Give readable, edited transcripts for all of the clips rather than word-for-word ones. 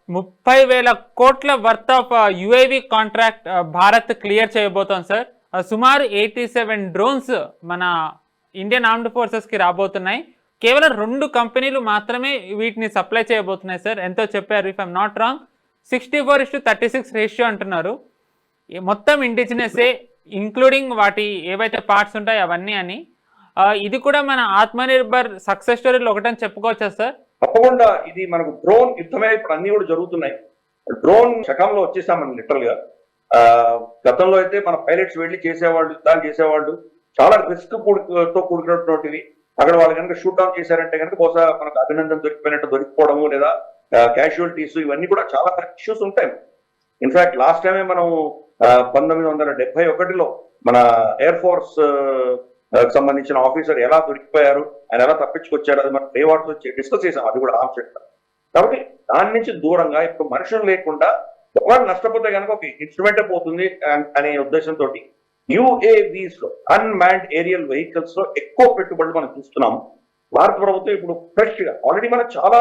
30,000 కోట్ల worth of UAV contract Bharat clear చేయబోతోంది sir. సుమారు 87 డ్రోన్స్ మన ఇండియన్ ఆర్మ్డ్ ఫోర్సెస్కి రాబోతున్నాయి. కేవలం 2 కంపెనీలు మాత్రమే వీటిని సప్లై చేయబోతున్నాయి సార్. ఎంతో చెప్పారు, if I'm not wrong 64:36 ratio అంటున్నారు. మొత్తం ఇండిజినెసే, ఇంక్లూడింగ్ వాటి ఏవైతే పార్ట్స్ ఉంటాయో అవన్నీ అని. ఇది కూడా మన ఆత్మనిర్భర్ సక్సెస్ స్టోరీలో ఒకటని చెప్పుకోవచ్చా సార్? తప్పకుండా. ఇది మనకు డ్రోన్ యుద్ధమే ఇప్పుడు అన్ని కూడా జరుగుతున్నాయి. డ్రోన్ శకంలో వచ్చేసామని లిటరల్ గా. గతంలో అయితే మన పైలట్స్ వెళ్ళి చేసేవాళ్ళు, యుద్ధాలు చేసేవాళ్ళు, చాలా రిస్క్ తో కూడుకున్నటువంటివి. అక్కడ వాళ్ళు కనుక షూట్ డౌన్ చేశారంటే కనుక బహుశా మనకు అభినందన దొరికిపోవడము లేదా క్యాజువాలిటీస్ ఇవన్నీ కూడా చాలా ఇష్యూస్ ఉంటాయి. ఇన్ఫాక్ట్ లాస్ట్ టైమే మనం 1971లో మన ఎయిర్ ఫోర్స్ సంబంధించిన ఆఫీసర్ ఎలా దొరికిపోయారు, ఆయన ఎలా తప్పించుకొచ్చారు, అది మనం రేవార్డ్స్ వచ్చి డిస్కస్ చేసాం. అది కూడా ఆబ్జెక్ట్. కాబట్టి దాని నుంచి దూరంగా ఇప్పుడు మనుషులు లేకుండా ఒకవేళ నష్టపోతే కనుక ఒక ఇన్స్ట్రుమెంటే పోతుంది అనే ఉద్దేశంతో యుఏవీస్ లో, అన్మాన్డ్ ఏరియల్ వెహికల్స్ లో ఎక్కువ పెట్టుబడులు మనం చూస్తున్నాము. భారత ప్రభుత్వం ఇప్పుడు ఫ్రెష్ గా ఆల్రెడీ మనం చాలా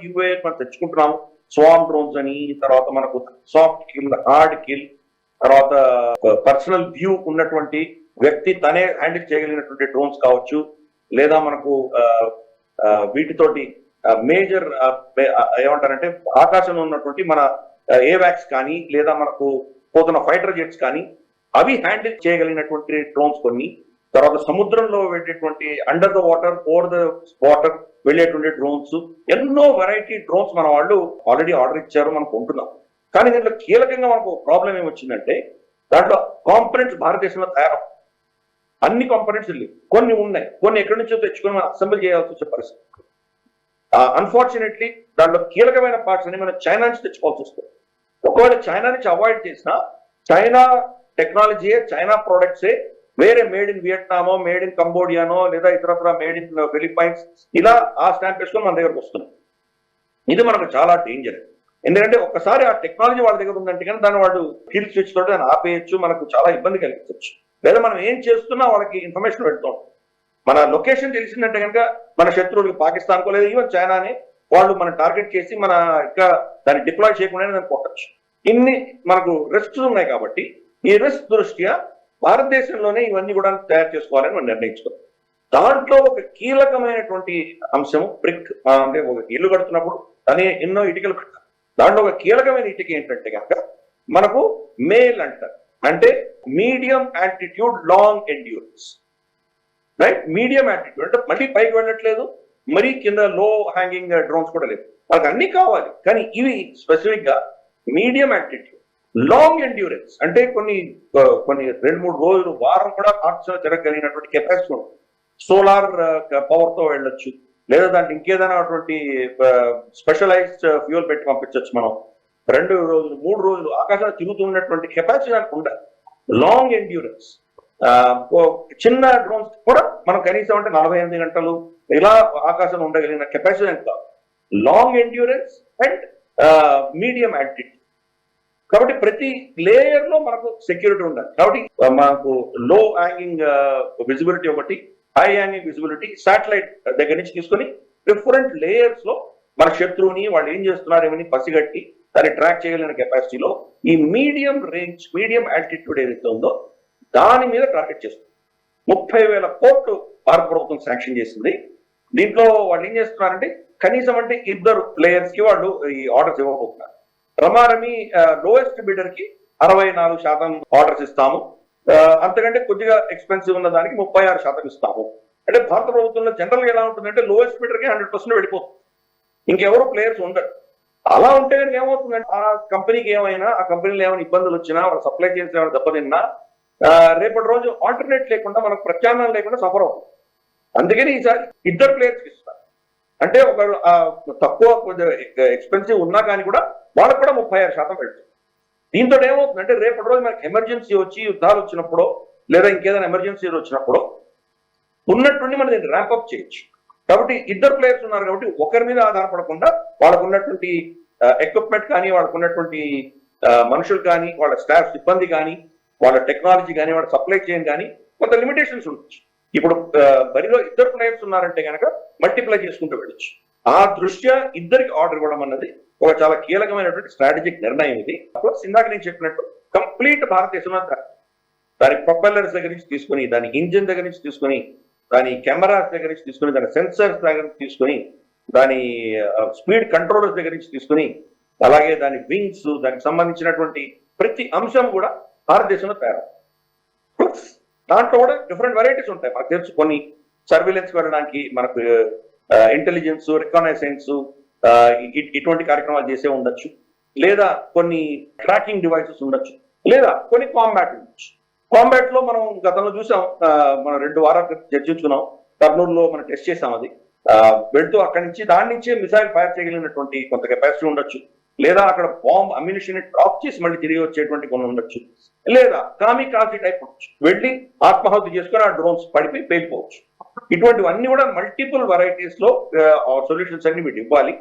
యుఏ మనం తెచ్చుకుంటున్నాము. స్వామ్ డ్రోన్స్ అని, తర్వాత మనకు సాఫ్ట్ కిల్, హార్డ్ కిల్, తర్వాత పర్సనల్ వ్యూ ఉన్నటువంటి వ్యక్తి తనే హ్యాండిల్ చేయగలిగినటువంటి డ్రోన్స్ కావచ్చు, లేదా మనకు వీటితోటి మేజర్ ఏమంటారంటే ఆకాశంలో ఉన్నటువంటి మన ఏవాక్స్ కానీ, లేదా మనకు పోతున్న ఫైటర్ జెట్స్ కానీ అవి హ్యాండిల్ చేయగలిగినటువంటి డ్రోన్స్ కొన్ని. తర్వాత సముద్రంలో వెళ్ళేటువంటి under the water, over the water వెళ్ళేటువంటి డ్రోన్స్, ఎన్నో వెరైటీ డ్రోన్స్ మన వాళ్ళు ఆల్రెడీ ఆర్డర్ ఇచ్చారు, మనం కొంటున్నాం. కానీ దీంట్లో కీలకంగా మనకు ప్రాబ్లం ఏమొచ్చిందంటే దాంట్లో కాంపనెంట్స్ భారతదేశంలో తయారవు. అన్ని కాంపనెంట్స్ లేవు, కొన్ని ఉన్నాయి, కొన్ని ఎక్కడి నుంచో తెచ్చుకొని మనం అసెంబ్లీ చేయాల్సి వచ్చే పరిస్థితి. అన్ఫార్చునేట్లీ దాంట్లో కీలకమైన పార్ట్స్ అని మనం చైనా నుంచి తెచ్చుకోవాల్సి వస్తుంది. ఒకవేళ చైనా నుంచి అవాయిడ్ చేసినా చైనా టెక్నాలజీయే, చైనా ప్రొడక్ట్సే వేరే మేడ్ ఇన్ వియట్నామో, మేడ్ ఇన్ కంబోడియానో, లేదా ఇతరత్ర మేడ్ ఇన్ ఫిలిప్పైన్స్ ఇలా ఆ స్టాంప్ వేసుకొని మన దగ్గరకు వస్తున్నాం. ఇది మనకు చాలా డేంజర్. ఎందుకంటే ఒక్కసారి ఆ టెక్నాలజీ వాళ్ళ దగ్గర ఉందంటే కానీ దాన్ని వాళ్ళు కిల్ స్విచ్ తోటి దాన్ని ఆపేయచ్చు, మనకు చాలా ఇబ్బంది కలిగించవచ్చు. లేదా మనం ఏం చేస్తున్నా వాళ్ళకి ఇన్ఫర్మేషన్ పెడతాం. మన లొకేషన్ తెలిసిందంటే కనుక మన శత్రువులకి పాకిస్తాన్కో లేదా ఈవెన్ చైనాని వాళ్ళు మనం టార్గెట్ చేసి మన ఇంకా దాన్ని డిప్లాయ్ చేయకుండా దాన్ని కొట్టచ్చు. ఇన్ని మనకు రిస్క్స్ ఉన్నాయి. కాబట్టి ఈ రిస్క్ దృష్ట్యా భారతదేశంలోనే ఇవన్నీ కూడా తయారు చేసుకోవాలని మనం నిర్ణయించుకోవాలి. దాంట్లో ఒక కీలకమైనటువంటి అంశం బ్రిక్. అంటే ఒక ఇల్లు కడుతున్నప్పుడు దాని ఎన్నో ఇటుకలు పెడతారు. దాంట్లో ఒక కీలకమైన ఇటుక ఏంటంటే కనుక మనకు మేల్ అంటారు, అంటే medium altitude long endurance. Right, medium altitude అంటే మళ్ళీ పైకి వెళ్ళట్లేదు, మరీ కింద లో హ్యాంగింగ్ డ్రోన్స్ కూడా లేదు. మనకు అన్ని కావాలి, కానీ ఇవి స్పెసిఫిక్ గా మీడియం యాంటిట్యూడ్ లాంగ్ ఎండ్యూరెన్స్ అంటే కొన్ని 2-3 రోజులు, వారం కూడా ఆక్సిజన్ తిరగలిగినటువంటి కెపాసిటీ ఉంటుంది. సోలార్ పవర్ తో వెళ్ళొచ్చు, లేదా దాంట్లో ఇంకేదైనా స్పెషలైజ్డ్ ఫ్యూయల్ పెట్టి పంపించవచ్చు. మనం 2 రోజులు 3 రోజులు ఆకాశాన్ని తిరుగుతున్నటువంటి కెపాసిటీ దానికి ఉండాలి. Long endurance. చిన్న డ్రోన్స్ కూడా మనం కనీసం అంటే 48 గంటలు ఇలా ఆకాశంలో ఉండగలిగిన కెపాసిటీ దానికి కాదు. Long endurance and medium altitude. కాబట్టి ప్రతి లేయర్ లో మనకు సెక్యూరిటీ ఉండాలి. కాబట్టి మనకు లో హ్యాంగింగ్ విజిబిలిటీ ఒకటి, హై హ్యాంగింగ్ విజిబిలిటీ శాటిలైట్ దగ్గర నుంచి తీసుకొని డిఫరెంట్ లేయర్స్ లో మన శత్రువుని వాళ్ళు ఏం చేస్తున్నారు ఏమని పసిగట్టి దాన్ని ట్రాక్ చేయగలిగిన కెపాసిటీలో ఈ మీడియం రేంజ్, మీడియం యాంటిట్యూడ్ ఏదైతే ఉందో దాని మీద టార్గెట్ చేస్తుంది. 30,000 కోట్లు భారత ప్రభుత్వం శాంక్షన్ చేసింది. దీంట్లో వాళ్ళు ఏం చేస్తున్నారంటే కనీసం అంటే 2 ప్లేయర్స్ కి వాళ్ళు ఈ ఆర్డర్స్ ఇవ్వబోతున్నారు. రమారమి లోయెస్ట్ బిడర్ కి 64% ఆర్డర్స్ ఇస్తాము, అంతకంటే కొద్దిగా ఎక్స్పెన్సివ్ ఉన్న దానికి 36% ఇస్తాము. అంటే భారత ప్రభుత్వంలో జనరల్ గా ఎలా ఉంటుందంటే లోయెస్ట్ బిడర్ కి 100% వెళ్ళిపోతుంది, ఇంకెవరు ప్లేయర్స్ ఉండరు. అలా ఉంటే కనుక ఏమవుతుందంటే ఆ కంపెనీకి ఏమైనా, ఆ కంపెనీలో ఏమైనా ఇబ్బందులు వచ్చినా, వాళ్ళ సప్లై చైన్స్ ఏమైనా దెబ్బతిన్నా రేపటి రోజు ఆల్టర్నేట్ లేకుండా, మనకు ప్రత్యామ్నాయం లేకుండా సఫర్ అవుతుంది. అందుకని ఈసారి 2 ప్లేయర్స్కి ఇస్తారు. అంటే ఒక తక్కువ ఎక్స్పెన్సివ్ ఉన్నా కానీ కూడా వాళ్ళకు కూడా 36% పెడుతుంది. దీంతో ఏమవుతుందంటే రేపటి రోజు మనకి ఎమర్జెన్సీ వచ్చి యుద్ధాలు వచ్చినప్పుడు, లేదా ఇంకేదైనా ఎమర్జెన్సీ వచ్చినప్పుడు ఉన్నట్టుండి మనం దీన్ని ర్యాంప్అప్ చేయొచ్చు. కాబట్టి 2 ప్లేయర్స్ ఉన్నారు కాబట్టి ఒకరి మీద ఆధారపడకుండా వాళ్ళకు ఉన్నటువంటి ఎక్విప్మెంట్ కానీ, వాళ్ళకు ఉన్నటువంటి మనుషులు కానీ, వాళ్ళ స్టాఫ్ సిబ్బంది కానీ, వాళ్ళ టెక్నాలజీ కానీ, వాళ్ళ సప్లై చైన్ కానీ కొంత లిమిటేషన్స్ ఉండొచ్చు. ఇప్పుడు బరిలో 2 ప్లేయర్స్ ఉన్నారంటే కనుక మల్టిప్లై చేసుకుంటూ వెళ్ళొచ్చు. ఆ దృష్ట్యా ఇద్దరికి ఆర్డర్ ఇవ్వడం అన్నది ఒక చాలా కీలకమైనటువంటి స్ట్రాటజిక్ నిర్ణయం ఇది. ప్లస్ ఇందాక నేను చెప్పినట్టు కంప్లీట్ భారతదేశంలో దాని ప్రొపెల్లర్స్ దగ్గర నుంచి తీసుకొని, దాని ఇంజిన్ దగ్గర నుంచి తీసుకొని, దాని కెమెరాస్ దగ్గర నుంచి తీసుకొని, దాని సెన్సర్స్ దగ్గర నుంచి తీసుకొని, దాని స్పీడ్ కంట్రోలర్స్ దగ్గర నుంచి తీసుకొని, అలాగే దాని వింగ్స్, దానికి సంబంధించినటువంటి ప్రతి అంశం కూడా భారతదేశంలో తయారు. ప్లస్ దాంట్లో కూడా డిఫరెంట్ వెరైటీస్ ఉంటాయి. మనకు తెలుసు కొన్ని సర్వేలెన్స్ వెళ్ళడానికి మనకు ఇంటెలిజెన్స్, రికగ్నైసెన్స్ ఇటువంటి కార్యక్రమాలు చేసే ఉండొచ్చు, లేదా కొన్ని ట్రాకింగ్ డివైసెస్ ఉండొచ్చు, లేదా కొన్ని కాంబాట్ ఉండొచ్చు. కాంబాట్ లో మనం గతంలో చూసాం, మనం 2 వారాలు చర్చించుకున్నాం, కర్నూలులో మనం టెస్ట్ చేసాం. అది వెళ్తూ అక్కడి నుంచి దాని నుంచే మిసైల్ ఫైర్ చేయగలిగినటువంటి కొంత కెపాసిటీ ఉండొచ్చు, లేదా అక్కడ బాంబ్ అమ్యునిషన్ డ్రాప్ చేసి మళ్ళీ తిరిగి వచ్చేటువంటి కొన్ని ఉండొచ్చు, లేదా కామికాజీ టైప్ ఉండొచ్చు, వెళ్ళి ఆత్మాహుతి చేసుకుని ఆ డ్రోన్స్ పడిపోయి పేలిపోవచ్చు. ఇటువంటివన్నీ కూడా మల్టిపుల్ వెరైటీస్ లో సొల్యూషన్స్ అన్ని వీటి ఇవ్వాలి.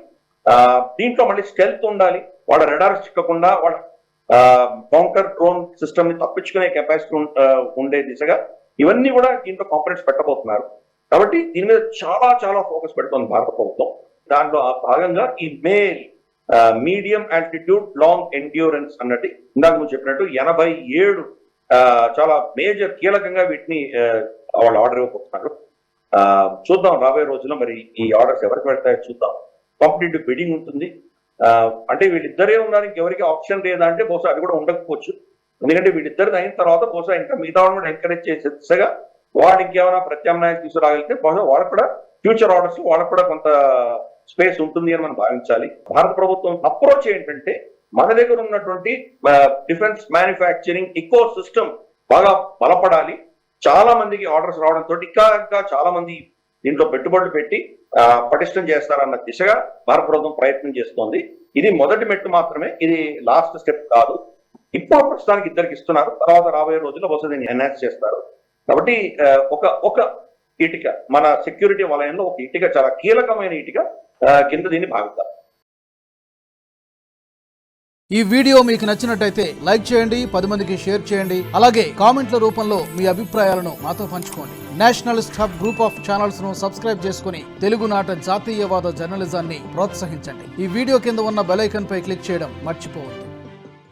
దీంట్లో మళ్ళీ స్టెల్త్ ఉండాలి, వాళ్ళ రెడార్స్ చిక్కకుండా వాళ్ళ కౌంటర్ డ్రోన్ సిస్టమ్ ని తప్పించుకునే కెపాసిటీ ఉండే దిశగా ఇవన్నీ కూడా దీంట్లో కాంపనెంట్స్ పెట్టబోతున్నారు. కాబట్టి దీని మీద చాలా చాలా ఫోకస్ పెడుతుంది భారత ప్రభుత్వం. దాంట్లో ఆ భాగంగా ఈ మీడియం ఆల్టిట్యూడ్ లాంగ్ ఎండ్యూరెన్స్ అన్నట్టు ఇందాక నువ్వు చెప్పినట్టు 87 చాలా మేజర్ కీలకంగా వీటిని వాళ్ళు ఆర్డర్ ఇవ్వబోతున్నారు. చూద్దాం రాబోయే రోజుల్లో మరి ఈ ఆర్డర్స్ ఎవరికి పెడతాయో చూద్దాం. కాంపిటేటివ్ బిడ్డింగ్ ఉంటుంది. అంటే వీళ్ళిద్దరే ఉండడానికి ఎవరికి ఆప్షన్ లేదా అంటే బహుశా అది కూడా ఉండకపోవచ్చు. ఎందుకంటే వీళ్ళిద్దరిది అయిన తర్వాత బహుశా ఇంకా మిగతా వాళ్ళు కూడా ఎంకరేజ్ చేసే దిశగా వాళ్ళు ఇంకేమైనా ప్రత్యామ్నాయం తీసుకురాగలిగితే బహుశా వాళ్ళకు కూడా ఫ్యూచర్ ఆర్డర్స్ వాళ్ళకు కూడా కొంత స్పేస్ ఉంటుంది అని మనం భావించాలి. భారత ప్రభుత్వం అప్రోచ్ ఏంటంటే మన దగ్గర ఉన్నటువంటి డిఫెన్స్ మ్యానుఫ్యాక్చరింగ్ ఇకో సిస్టమ్ బాగా బలపడాలి. చాలా మందికి ఆర్డర్స్ రావడంతో ఇంకా చాలా మంది దీంట్లో పెట్టుబడులు పెట్టి పటిష్టం చేస్తారన్న దిశగా భారత ప్రభుత్వం ప్రయత్నం చేస్తోంది. ఇది మొదటి మెట్టు మాత్రమే, ఇది లాస్ట్ స్టెప్ కాదు. ఇప్పుడు ప్రస్తుతానికి ఇద్దరికి ఇస్తున్నారు, తర్వాత రాబోయే రోజుల్లో బహుశా దీన్ని ఎన్హాన్స్ చేస్తారు. కాబట్టి ఒక ఇటుక మన సెక్యూరిటీ వలయంలో ఒక ఇటుక, చాలా కీలకమైన ఇటుక కింద దీన్ని భావిస్తారు. ఈ వీడియో మీకు నచ్చినట్టయితే లైక్ చేయండి, 10 మందికి షేర్ చేయండి. అలాగే కామెంట్ల రూపంలో మీ అభిప్రాయాలను మాతో పంచుకోండి. Nationalist hub group of channels ను సబ్స్క్రైబ్ చేసుకుని తెలుగునాట జాతీయవాద జర్నలిజాన్ని ప్రోత్సహించండి. ఈ వీడియో కింద ఉన్న బెల్ ఐకాన్ పై క్లిక్ చేయడం మర్చిపోవద్దు.